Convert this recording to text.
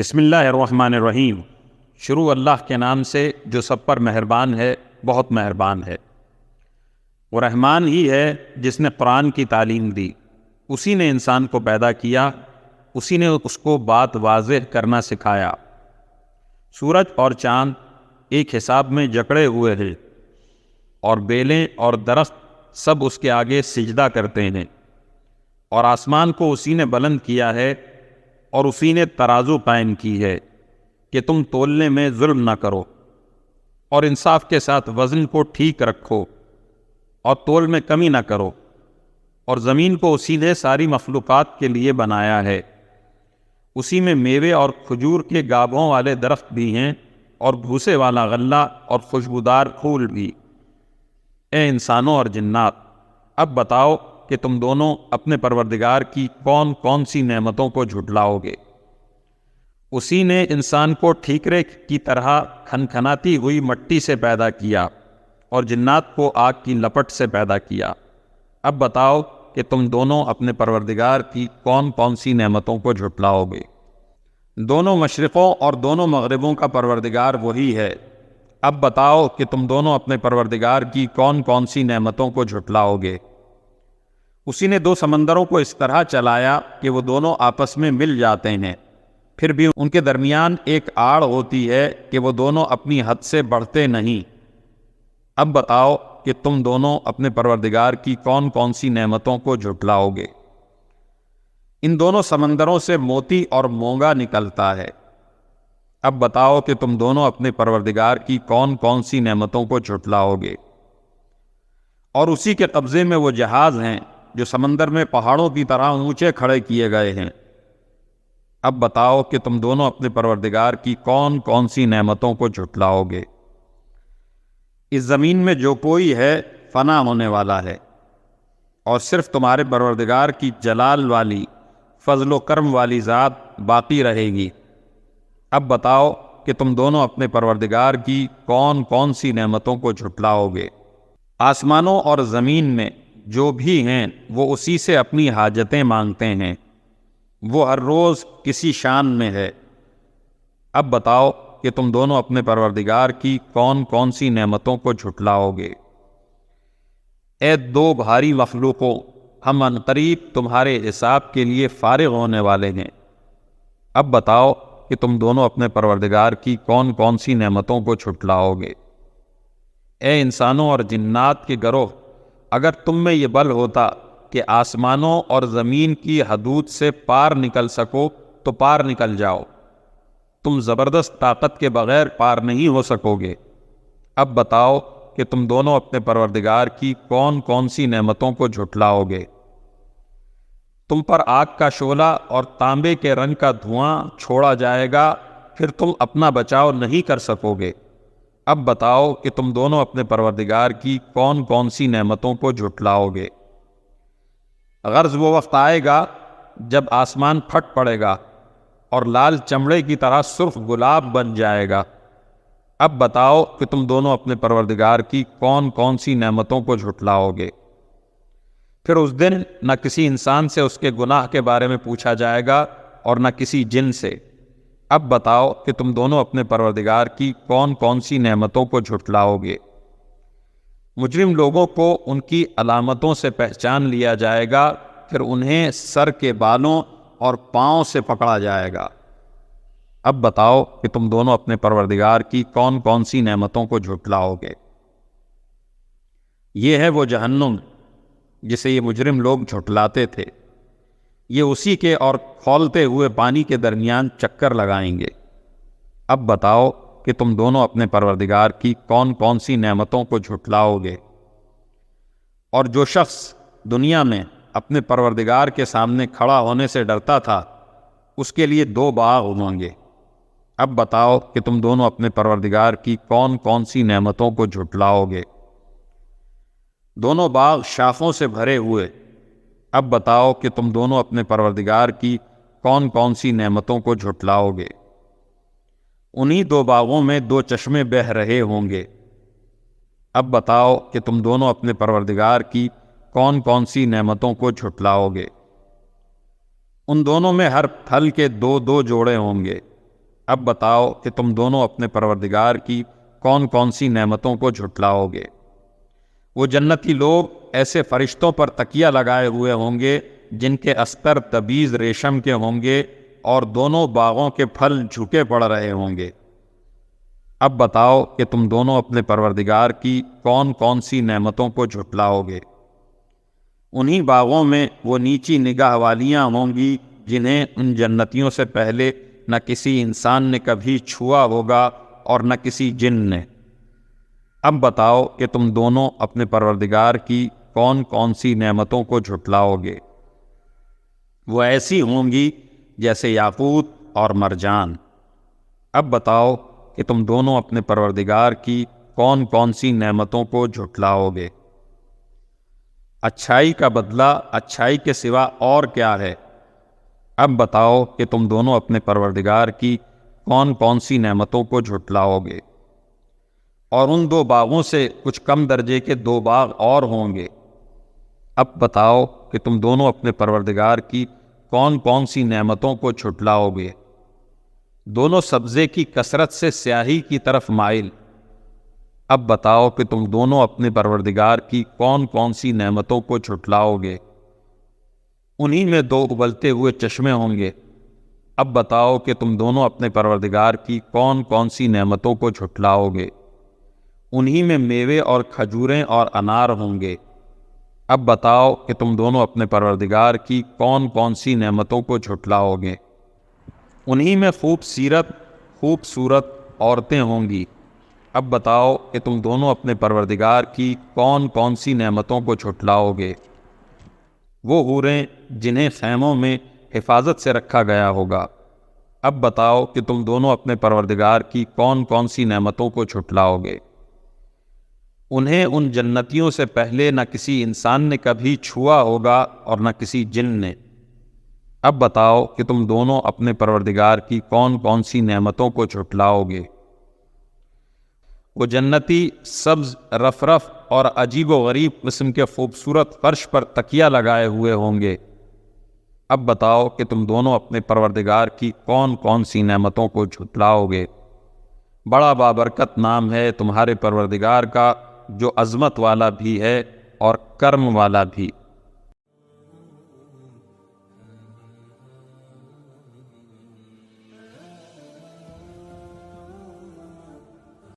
بسم اللہ الرحمن الرحیم۔ شروع اللہ کے نام سے جو سب پر مہربان ہے، بہت مہربان ہے۔ وہ رحمان ہی ہے جس نے قرآن کی تعلیم دی، اسی نے انسان کو پیدا کیا، اسی نے اس کو بات واضح کرنا سکھایا۔ سورج اور چاند ایک حساب میں جکڑے ہوئے ہیں، اور بیلیں اور درخت سب اس کے آگے سجدہ کرتے ہیں، اور آسمان کو اسی نے بلند کیا ہے، اور اسی نے ترازو قائم کی ہے کہ تم تولنے میں ظلم نہ کرو، اور انصاف کے ساتھ وزن کو ٹھیک رکھو، اور تول میں کمی نہ کرو۔ اور زمین کو اسی نے ساری مخلوقات کے لیے بنایا ہے، اسی میں میوے اور کھجور کے گابھوں والے درخت بھی ہیں، اور بھوسے والا غلہ اور خوشبودار پھول بھی۔ اے انسانوں اور جنات، اب بتاؤ کہ تم دونوں اپنے پروردگار کی کون کون سی نعمتوں کو جھٹلاؤ گے۔ اسی نے انسان کو ٹھیکرے کی طرح کھنکھناتی ہوئی مٹی سے پیدا کیا، اور جنات کو آگ کی لپٹ سے پیدا کیا۔ اب بتاؤ کہ تم دونوں اپنے پروردگار کی کون کون سی نعمتوں کو جھٹلاؤ گے۔ دونوں مشرقوں اور دونوں مغربوں کا پروردگار وہی ہے۔ اب بتاؤ کہ تم دونوں اپنے پروردگار کی کون کون سی نعمتوں کو جھٹلاؤ گے۔ اسی نے دو سمندروں کو اس طرح چلایا کہ وہ دونوں آپس میں مل جاتے ہیں، پھر بھی ان کے درمیان ایک آڑ ہوتی ہے کہ وہ دونوں اپنی حد سے بڑھتے نہیں۔ اب بتاؤ کہ تم دونوں اپنے پروردگار کی کون کون سی نعمتوں کو جھٹلاؤ گے۔ ان دونوں سمندروں سے موتی اور مونگا نکلتا ہے۔ اب بتاؤ کہ تم دونوں اپنے پروردگار کی کون کون سی نعمتوں کو جھٹلاؤ گے۔ اور اسی کے قبضے میں وہ جہاز ہیں جو سمندر میں پہاڑوں کی طرح اونچے کھڑے کیے گئے ہیں۔ اب بتاؤ کہ تم دونوں اپنے پروردگار کی کون کون سی نعمتوں کو جھٹلاؤ گے۔ اس زمین میں جو کوئی ہے فنا ہونے والا ہے، اور صرف تمہارے پروردگار کی جلال والی، فضل و کرم والی ذات باقی رہے گی۔ اب بتاؤ کہ تم دونوں اپنے پروردگار کی کون کون سی نعمتوں کو جھٹلاؤ گے۔ آسمانوں اور زمین میں جو بھی ہیں وہ اسی سے اپنی حاجتیں مانگتے ہیں، وہ ہر روز کسی شان میں ہے۔ اب بتاؤ کہ تم دونوں اپنے پروردگار کی کون کون سی نعمتوں کو جھٹلاؤ گے۔ اے دو بھاری مخلوقوں، ہم عنقریب تمہارے حساب کے لیے فارغ ہونے والے ہیں۔ اب بتاؤ کہ تم دونوں اپنے پروردگار کی کون کون سی نعمتوں کو جھٹلاؤ گے۔ اے انسانوں اور جنات کے گروہ، اگر تم میں یہ بل ہوتا کہ آسمانوں اور زمین کی حدود سے پار نکل سکو تو پار نکل جاؤ، تم زبردست طاقت کے بغیر پار نہیں ہو سکو گے۔ اب بتاؤ کہ تم دونوں اپنے پروردگار کی کون کون سی نعمتوں کو جھٹلاؤ گے۔ تم پر آگ کا شعلہ اور تانبے کے رنگ کا دھواں چھوڑا جائے گا، پھر تم اپنا بچاؤ نہیں کر سکو گے۔ اب بتاؤ کہ تم دونوں اپنے پروردگار کی کون کون سی نعمتوں کو جھٹلاؤ گے۔ غرض وہ وقت آئے گا جب آسمان پھٹ پڑے گا اور لال چمڑے کی طرح سرخ گلاب بن جائے گا۔ اب بتاؤ کہ تم دونوں اپنے پروردگار کی کون کون سی نعمتوں کو جھٹلاؤ گے۔ پھر اس دن نہ کسی انسان سے اس کے گناہ کے بارے میں پوچھا جائے گا، اور نہ کسی جن سے۔ اب بتاؤ کہ تم دونوں اپنے پروردگار کی کون کون سی نعمتوں کو جھٹلاؤ گے۔ مجرم لوگوں کو ان کی علامتوں سے پہچان لیا جائے گا، پھر انہیں سر کے بالوں اور پاؤں سے پکڑا جائے گا۔ اب بتاؤ کہ تم دونوں اپنے پروردگار کی کون کون سی نعمتوں کو جھٹلاؤ گے۔ یہ ہے وہ جہنم جسے یہ مجرم لوگ جھٹلاتے تھے، یہ اسی کے اور کھولتے ہوئے پانی کے درمیان چکر لگائیں گے۔ اب بتاؤ کہ تم دونوں اپنے پروردگار کی کون کون سی نعمتوں کو جھٹلاؤ گے۔ اور جو شخص دنیا میں اپنے پروردگار کے سامنے کھڑا ہونے سے ڈرتا تھا، اس کے لیے دو باغ ہوں گے۔ اب بتاؤ کہ تم دونوں اپنے پروردگار کی کون کون سی نعمتوں کو جھٹلاؤ گے۔ دونوں باغ شاخوں سے بھرے ہوئے۔ اب بتاؤ کہ تم دونوں اپنے پروردگار کی کون کون سی نعمتوں کو جھٹلاؤ گے۔ انہی دو باغوں میں دو چشمے بہہ رہے ہوں گے۔ اب بتاؤ کہ تم دونوں اپنے پروردگار کی کون کون سی نعمتوں کو جھٹلاؤ گے۔ ان دونوں میں ہر پھل کے دو دو جوڑے ہوں گے۔ اب بتاؤ کہ تم دونوں اپنے پروردگار کی کون کون سی نعمتوں کو جھٹلاؤ گے۔ وہ جنتی لوگ ایسے فرشتوں پر تکیہ لگائے ہوئے ہوں گے جن کے استر تبیز ریشم کے ہوں گے اور دونوں باغوں کے پھل جھکے پڑ رہے ہوں گے۔ اب بتاؤ کہ تم دونوں اپنے پروردگار کی کون کون سی نعمتوں کو جھٹلاؤ گے۔ انہی باغوں میں وہ نیچی نگاہ والیاں ہوں گی جنہیں ان جنتیوں سے پہلے نہ کسی انسان نے کبھی چھوا ہوگا اور نہ کسی جن نے۔ اب بتاؤ کہ تم دونوں اپنے پروردگار کی کون کون سی نعمتوں کو جھٹلاؤ گے۔ وہ ایسی ہوں گی جیسے یاقوت اور مرجان۔ اب بتاؤ کہ تم دونوں اپنے پروردگار کی کون کون سی نعمتوں کو جھٹلاؤ گے۔ اچھائی کا بدلہ اچھائی کے سوا اور کیا ہے؟ اب بتاؤ کہ تم دونوں اپنے پروردگار کی کون کون سی نعمتوں کو جھٹلاؤ گے۔ اور ان دو باغوں سے کچھ کم درجے کے دو باغ اور ہوں گے۔ اب بتاؤ کہ تم دونوں اپنے پروردگار کی کون کون سی نعمتوں کو جھٹلاؤ گے۔ دونوں سبزے کی کثرت سے سیاہی کی طرف مائل۔ اب بتاؤ کہ تم دونوں اپنے پروردگار کی کون کون سی نعمتوں کو جھٹلاؤ گے۔ انہی میں دو ابلتے ہوئے چشمے ہوں گے۔ اب بتاؤ کہ تم دونوں اپنے پروردگار کی کون کون سی نعمتوں کو جھٹلاؤ گے۔ انہی میں میوے اور کھجوریں اور انار ہوں گے۔ اب بتاؤ کہ تم دونوں اپنے پروردگار کی کون کون سی نعمتوں کو جھٹلاؤ گے۔ انہی میں خوبصورت عورتیں ہوں گی۔ اب بتاؤ کہ تم دونوں اپنے پروردگار کی کون کون سی نعمتوں کو جھٹلاؤ گے۔ وہ حوریں جنہیں خیموں میں حفاظت سے رکھا گیا ہوگا۔ اب بتاؤ کہ تم دونوں اپنے پروردگار کی کون کون سی نعمتوں کو جھٹلاؤ گے۔ انہیں ان جنتیوں سے پہلے نہ کسی انسان نے کبھی چھوا ہوگا اور نہ کسی جن نے۔ اب بتاؤ کہ تم دونوں اپنے پروردگار کی کون کون سی نعمتوں کو جھٹلاؤ گے۔ وہ جنتی سبز رف اور عجیب و غریب قسم کے خوبصورت فرش پر تکیہ لگائے ہوئے ہوں گے۔ اب بتاؤ کہ تم دونوں اپنے پروردگار کی کون کون سی نعمتوں کو جھٹلاؤ گے۔ بڑا بابرکت نام ہے تمہارے پروردگار کا، جو عظمت والا بھی ہے اور کرم والا بھی۔